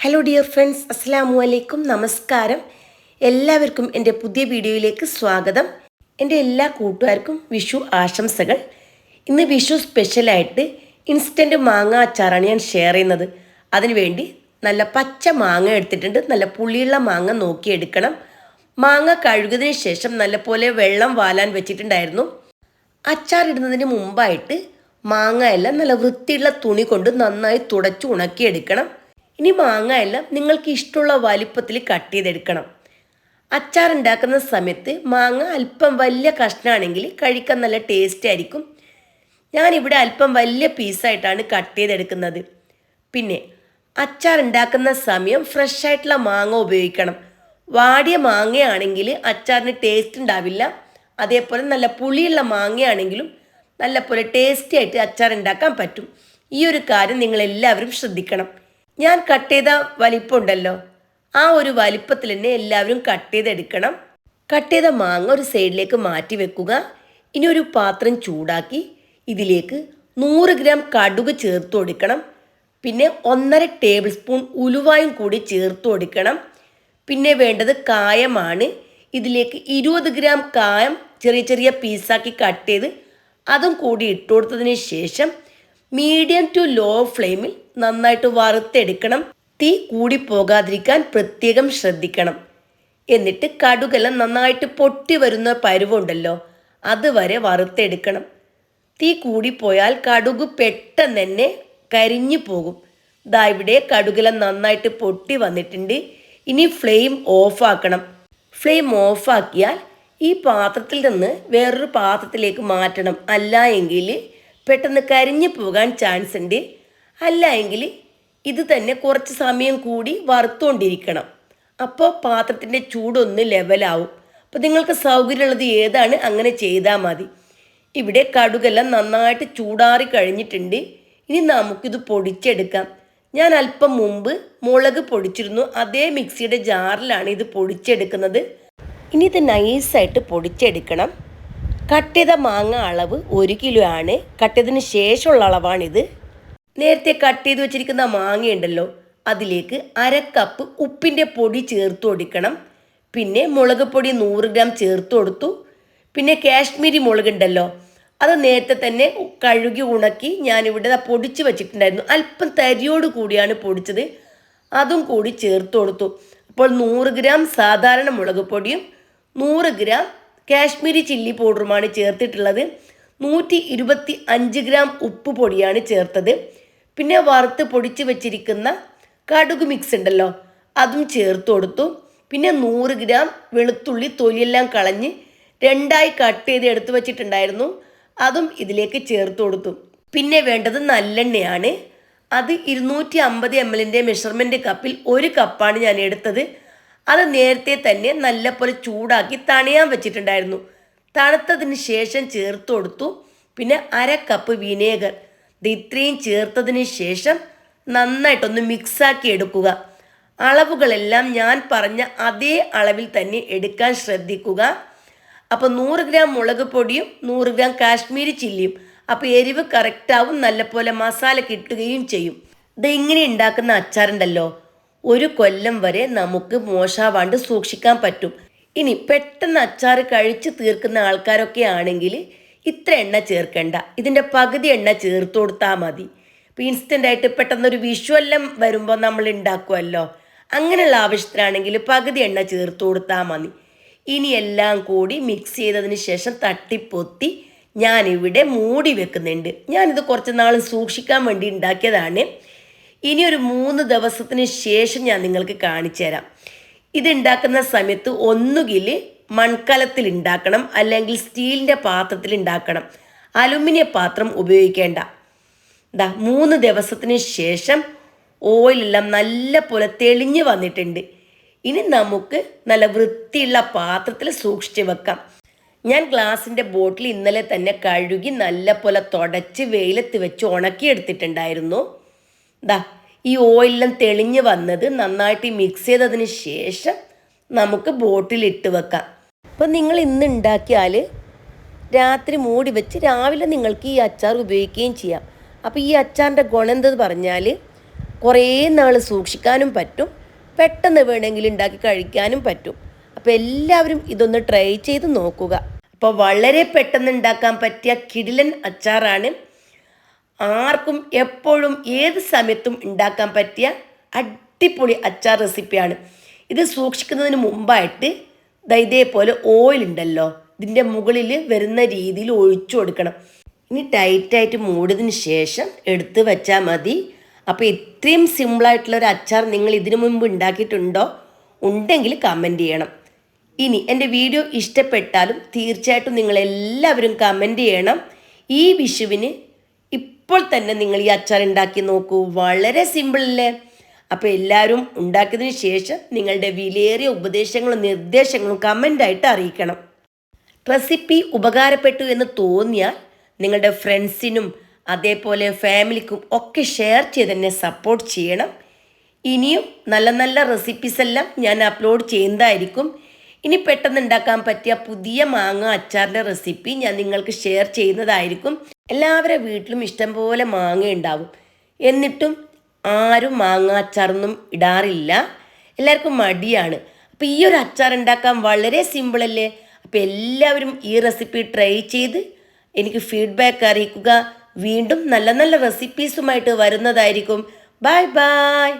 Hello dear friends, അസ്സലാമു അലൈക്കും. നമസ്കാരം. എല്ലാവർക്കും എൻ്റെ പുതിയ വീഡിയോയിലേക്ക് സ്വാഗതം. എൻ്റെ എല്ലാ കൂട്ടുകാർക്കും വിഷു ആശംസകൾ. ഇന്ന് വിഷു സ്പെഷ്യലായിട്ട് ഇൻസ്റ്റൻറ്റ് മാങ്ങ അച്ചാറാണ് ഞാൻ ഷെയർ ചെയ്യുന്നത്. അതിനുവേണ്ടി നല്ല പച്ച മാങ്ങ എടുത്തിട്ടുണ്ട്. നല്ല പുളിയുള്ള മാങ്ങ നോക്കിയെടുക്കണം. മാങ്ങ കഴുകിയതിന് ശേഷം നല്ലപോലെ വെള്ളം വാലാൻ വെച്ചിട്ടുണ്ടായിരുന്നു. അച്ചാറിടുന്നതിന് മുമ്പായിട്ട് മാങ്ങ എല്ലാം നല്ല വൃത്തിയുള്ള തുണി കൊണ്ട് നന്നായി തുടച്ച് ഉണക്കിയെടുക്കണം. ഇനി മാങ്ങ എല്ലാം നിങ്ങൾക്ക് ഇഷ്ടമുള്ള വലിപ്പത്തിൽ കട്ട് ചെയ്തെടുക്കണം. അച്ചാർ ഉണ്ടാക്കുന്ന സമയത്ത് മാങ്ങ അല്പം വലിയ കഷ്ണമാണെങ്കിൽ കഴിക്കാൻ നല്ല ടേസ്റ്റ് ആയിരിക്കും. ഞാനിവിടെ അല്പം വലിയ പീസായിട്ടാണ് കട്ട് ചെയ്തെടുക്കുന്നത്. പിന്നെ അച്ചാർ ഉണ്ടാക്കുന്ന സമയം ഫ്രഷ് ആയിട്ടുള്ള മാങ്ങ ഉപയോഗിക്കണം. വാടിയ മാങ്ങയാണെങ്കിൽ അച്ചാറിന് ടേസ്റ്റ് ഉണ്ടാവില്ല. അതേപോലെ നല്ല പുളിയുള്ള മാങ്ങയാണെങ്കിലും നല്ലപോലെ ടേസ്റ്റി ആയിട്ട് അച്ചാർ ഉണ്ടാക്കാൻ പറ്റും. ഈ ഒരു കാര്യം നിങ്ങളെല്ലാവരും ശ്രദ്ധിക്കണം. ഞാൻ കട്ട് ചെയ്ത വലിപ്പം ഉണ്ടല്ലോ, ആ ഒരു വലിപ്പത്തിൽ തന്നെ എല്ലാവരും കട്ട് ചെയ്തെടുക്കണം. കട്ട് ചെയ്ത മാങ്ങ ഒരു സൈഡിലേക്ക് മാറ്റി വെക്കുക. ഇനി ഒരു പാത്രം ചൂടാക്കി ഇതിലേക്ക് 100 ഗ്രാം കടുക് ചേർത്ത് കൊടുക്കണം. പിന്നെ 1.5 ടേബിൾ സ്പൂൺ ഉലുവായും കൂടി ചേർത്ത് കൊടുക്കണം. പിന്നെ വേണ്ടത് കായമാണ്. ഇതിലേക്ക് 20 ഗ്രാം കായം ചെറിയ ചെറിയ പീസാക്കി കട്ട് ചെയ്ത് അതും കൂടി ഇട്ട് കൊടുത്തതിന് ശേഷം മീഡിയം ടു ലോ ഫ്ലെയിമിൽ നന്നായിട്ട് വറുത്തെടുക്കണം. തീ കൂടി പോകാതിരിക്കാൻ പ്രത്യേകം ശ്രദ്ധിക്കണം. എന്നിട്ട് കടുകെല്ലാം നന്നായിട്ട് പൊട്ടി വരുന്ന പരുവുണ്ടല്ലോ, അതുവരെ വറുത്തെടുക്കണം. തീ കൂടിപ്പോയാൽ കടുക് പെട്ടെന്ന് തന്നെ കരിഞ്ഞു പോകും. ദാ ഇവിടെ കടുകെല്ലാം നന്നായിട്ട് പൊട്ടി വന്നിട്ടുണ്ട്. ഇനി ഫ്ലെയിം ഓഫാക്കണം. ഫ്ലെയിം ഓഫാക്കിയാൽ ഈ പാത്രത്തിൽ നിന്ന് വേറൊരു പാത്രത്തിലേക്ക് മാറ്റണം. അല്ല എങ്കിൽ പെട്ടെന്ന് കരിഞ്ഞു പോകാൻ ചാൻസ് ഉണ്ട്. അല്ല എങ്കിൽ ഇത് തന്നെ കുറച്ച് സമയം കൂടി വറുത്തുകൊണ്ടിരിക്കണം. അപ്പോൾ പാത്രത്തിൻ്റെ ചൂടൊന്ന് ലെവലാവും. അപ്പോൾ നിങ്ങൾക്ക് സൗകര്യമുള്ളത് ഏതാണ് അങ്ങനെ ചെയ്താൽ മതി. ഇവിടെ കടുകെല്ലാം നന്നായിട്ട് ചൂടാറി കഴിഞ്ഞിട്ടുണ്ട്. ഇനി നമുക്കിത് പൊടിച്ചെടുക്കാം. ഞാൻ അല്പം മുമ്പ് മുളക് പൊടിച്ചിരുന്നു. അതേ മിക്സിയുടെ ജാറിലാണ് ഇത് പൊടിച്ചെടുക്കുന്നത്. ഇനി ഇത് നൈസായിട്ട് പൊടിച്ചെടുക്കണം. കട്ട് ചെയ്ത മാങ്ങ അളവ് 1 കിലോ ആണ്. കട്ട് ചെയ്തതിന് ശേഷമുള്ള അളവാണിത്. നേരത്തെ കട്ട് ചെയ്ത് വെച്ചിരിക്കുന്ന മാങ്ങയുണ്ടല്ലോ, അതിലേക്ക് 1/2 കപ്പ് ഉപ്പിൻ്റെ പൊടി ചേർത്ത് കൊടുക്കണം. പിന്നെ മുളക് പൊടി 100 ഗ്രാം ചേർത്ത് കൊടുത്തു. പിന്നെ കാശ്മീരി മുളകുണ്ടല്ലോ, അത് നേരത്തെ തന്നെ കഴുകി ഉണക്കി ഞാനിവിടെ പൊടിച്ച് വെച്ചിട്ടുണ്ടായിരുന്നു. അല്പം തരിയോട് കൂടിയാണ് പൊടിച്ചത്. അതും കൂടി ചേർത്ത് കൊടുത്തു. അപ്പോൾ 100 ഗ്രാം സാധാരണ മുളക് പൊടിയും 100 ഗ്രാം കാശ്മീരി ചില്ലി പൗഡറുമാണ് ചേർത്തിട്ടുള്ളത്. 125 ഗ്രാം ഉപ്പ് പൊടിയാണ് ചേർത്തത്. പിന്നെ വറുത്ത് പൊടിച്ച് വെച്ചിരിക്കുന്ന കടുക് മിക്സ് ഉണ്ടല്ലോ, അതും ചേർത്ത് കൊടുത്തു. പിന്നെ 100 ഗ്രാം വെളുത്തുള്ളി തൊലിയെല്ലാം കളഞ്ഞ് 2ആയി കട്ട് ചെയ്ത് എടുത്ത് വെച്ചിട്ടുണ്ടായിരുന്നു, അതും ഇതിലേക്ക് ചേർത്ത് കൊടുത്തു. പിന്നെ വേണ്ടത് നല്ലെണ്ണയാണ്. അത് 250 ml മെഷർമെൻറ്റ് കപ്പിൽ 1 കപ്പാണ് ഞാൻ എടുത്തത്. അത് നേരത്തെ തന്നെ നല്ലപോലെ ചൂടാക്കി തണിയാൻ വെച്ചിട്ടുണ്ടായിരുന്നു. തണുത്തതിന് ശേഷം ചേർത്ത് കൊടുത്തു. പിന്നെ 1/2 കപ്പ് വിനേഗർ, ഇത് ഇത്രയും ചേർത്തതിന് ശേഷം നന്നായിട്ടൊന്ന് മിക്സാക്കി എടുക്കുക. അളവുകളെല്ലാം ഞാൻ പറഞ്ഞ അതേ അളവിൽ തന്നെ എടുക്കാൻ ശ്രദ്ധിക്കുക. അപ്പോൾ 100 ഗ്രാം മുളക് പൊടിയും 100 ഗ്രാം കാശ്മീരി ചില്ലിയും, അപ്പോൾ എരിവ് കറക്റ്റാവും. നല്ലപോലെ മസാല കിട്ടുകയും ചെയ്യും. ഇത് ഇങ്ങനെ ഉണ്ടാക്കുന്ന അച്ചാറുണ്ടല്ലോ, 1 കൊല്ലം വരെ നമുക്ക് മോശാവാണ്ട് സൂക്ഷിക്കാൻ പറ്റും. ഇനി പെട്ടെന്ന് അച്ചാർ കഴിച്ച് തീർക്കുന്ന ആൾക്കാരൊക്കെ ആണെങ്കിൽ ഇത്ര എണ്ണ ചേർക്കണ്ട. ഇതിൻ്റെ പകുതി എണ്ണ ചേർത്ത് കൊടുത്താൽ മതി. ഇപ്പോൾ ഇൻസ്റ്റൻ്റായിട്ട് പെട്ടെന്നൊരു വിഷുവെല്ലാം വരുമ്പോൾ നമ്മൾ ഉണ്ടാക്കുമല്ലോ, അങ്ങനെയുള്ള ആവശ്യത്തിനാണെങ്കിൽ പകുതി എണ്ണ ചേർത്ത് കൊടുത്താൽ മതി. ഇനി എല്ലാം കൂടി മിക്സ് ചെയ്തതിന് ശേഷം തട്ടിപ്പൊത്തി ഞാനിവിടെ മൂടി വെക്കുന്നുണ്ട്. ഞാനിത് കുറച്ച് നാൾ സൂക്ഷിക്കാൻ വേണ്ടി ഉണ്ടാക്കിയതാണ്. ഇനി ഒരു 3 ദിവസത്തിന് ശേഷം ഞാൻ നിങ്ങൾക്ക് കാണിച്ചു തരാം. ഇത് ഉണ്ടാക്കുന്ന സമയത്ത് ഒന്നുകിൽ മൺകലത്തിൽ ഉണ്ടാക്കണം, അല്ലെങ്കിൽ സ്റ്റീലിൻ്റെ പാത്രത്തിൽ ഉണ്ടാക്കണം. അലുമിനിയം പാത്രം ഉപയോഗിക്കേണ്ട. 3 ദിവസത്തിന് ശേഷം ഓയിലെല്ലാം നല്ല പോലെ തെളിഞ്ഞ് വന്നിട്ടുണ്ട്. ഇനി നമുക്ക് നല്ല വൃത്തിയുള്ള പാത്രത്തിൽ സൂക്ഷിച്ച് വെക്കാം. ഞാൻ ഗ്ലാസിൻ്റെ ബോട്ടിൽ ഇന്നലെ തന്നെ കഴുകി നല്ല പോലെ തുടച്ച് വെയിലത്ത് വെച്ച് ഉണക്കിയെടുത്തിട്ടുണ്ടായിരുന്നു. ഈ ഓയിലെല്ലാം തെളിഞ്ഞ് വന്നത് നന്നായിട്ട് മിക്സ് ചെയ്തതിന് ശേഷം നമുക്ക് ബോട്ടിലിട്ട് വെക്കാം. അപ്പോൾ നിങ്ങൾ ഇന്ന് ഉണ്ടാക്കിയാൽ രാത്രി മൂടി വെച്ച് രാവിലെ നിങ്ങൾക്ക് ഈ അച്ചാർ ഉപയോഗിക്കുകയും ചെയ്യാം. അപ്പോൾ ഈ അച്ചാറിൻ്റെ ഗുണം എന്തെന്ന് പറഞ്ഞാൽ കുറേ നാൾ സൂക്ഷിക്കാനും പറ്റും, പെട്ടെന്ന് വേണമെങ്കിൽ ഉണ്ടാക്കി കഴിക്കാനും പറ്റും. അപ്പോൾ എല്ലാവരും ഇതൊന്ന് ട്രൈ ചെയ്ത് നോക്കുക. അപ്പോൾ വളരെ പെട്ടെന്ന് ഉണ്ടാക്കാൻ പറ്റിയ കിടിലൻ അച്ചാറാണ്. ആർക്കും എപ്പോഴും ഏത് സമയത്തും ഉണ്ടാക്കാൻ പറ്റിയ അടിപൊളി അച്ചാർ റെസിപ്പിയാണ്. ഇത് സൂക്ഷിക്കുന്നതിന് മുമ്പായിട്ട് ഇതേപോലെ ഓയിൽ ഉണ്ടല്ലോ, ഇതിൻ്റെ മുകളിൽ വരുന്ന രീതിയിൽ ഒഴിച്ചു കൊടുക്കണം. ഇനി ടൈറ്റായിട്ട് മൂടിയതിന് ശേഷം എടുത്ത് വെച്ചാൽ മതി. അപ്പോൾ ഇത്രയും സിമ്പിളായിട്ടുള്ളൊരു അച്ചാർ നിങ്ങൾ ഇതിനു മുമ്പ് ഉണ്ടാക്കിയിട്ടുണ്ടോ? ഉണ്ടെങ്കിൽ കമൻറ്റ് ചെയ്യണം. ഇനി എൻ്റെ വീഡിയോ ഇഷ്ടപ്പെട്ടാലും തീർച്ചയായിട്ടും നിങ്ങളെല്ലാവരും കമൻറ്റ് ചെയ്യണം. ഈ വിഷുവിന് ഇപ്പോൾ തന്നെ നിങ്ങൾ ഈ അച്ചാർ ഉണ്ടാക്കി നോക്കൂ. വളരെ സിമ്പിളല്ലേ? അപ്പോൾ എല്ലാവരും ഉണ്ടാക്കിയതിന് ശേഷം നിങ്ങളുടെ വിലയേറിയ ഉപദേശങ്ങളും നിർദ്ദേശങ്ങളും കമൻ്റായിട്ട് അറിയിക്കണം. റെസിപ്പി ഉപകാരപ്പെട്ടു എന്ന് തോന്നിയാൽ നിങ്ങളുടെ ഫ്രണ്ട്സിനും അതേപോലെ ഫാമിലിക്കും ഒക്കെ ഷെയർ ചെയ്ത് എന്നെ സപ്പോർട്ട് ചെയ്യണം. ഇനിയും നല്ല നല്ല റെസിപ്പീസ് എല്ലാം ഞാൻ അപ്ലോഡ് ചെയ്യുന്നതായിരിക്കും. ഇനി പെട്ടെന്ന് ഉണ്ടാക്കാൻ പറ്റിയ പുതിയ മാങ്ങ അച്ചാറിൻ്റെ റെസിപ്പി ഞാൻ നിങ്ങൾക്ക് ഷെയർ ചെയ്യുന്നതായിരിക്കും. എല്ലാവരുടെ വീട്ടിലും ഇഷ്ടംപോലെ മാങ്ങ ഉണ്ടാവും, എന്നിട്ടും ആരും മാങ്ങ അച്ചാറൊന്നും ഇടാറില്ല. എല്ലാവർക്കും മടിയാണ്. അപ്പോൾ ഈ ഒരു അച്ചാർ ഉണ്ടാക്കാൻ വളരെ സിമ്പിളല്ലേ? അപ്പോൾ എല്ലാവരും ഈ റെസിപ്പി ട്രൈ ചെയ്ത് എനിക്ക് ഫീഡ്ബാക്ക് അറിയിക്കുക. വീണ്ടും നല്ല നല്ല റെസിപ്പീസുമായിട്ട് വരുന്നതായിരിക്കും. Bye bye.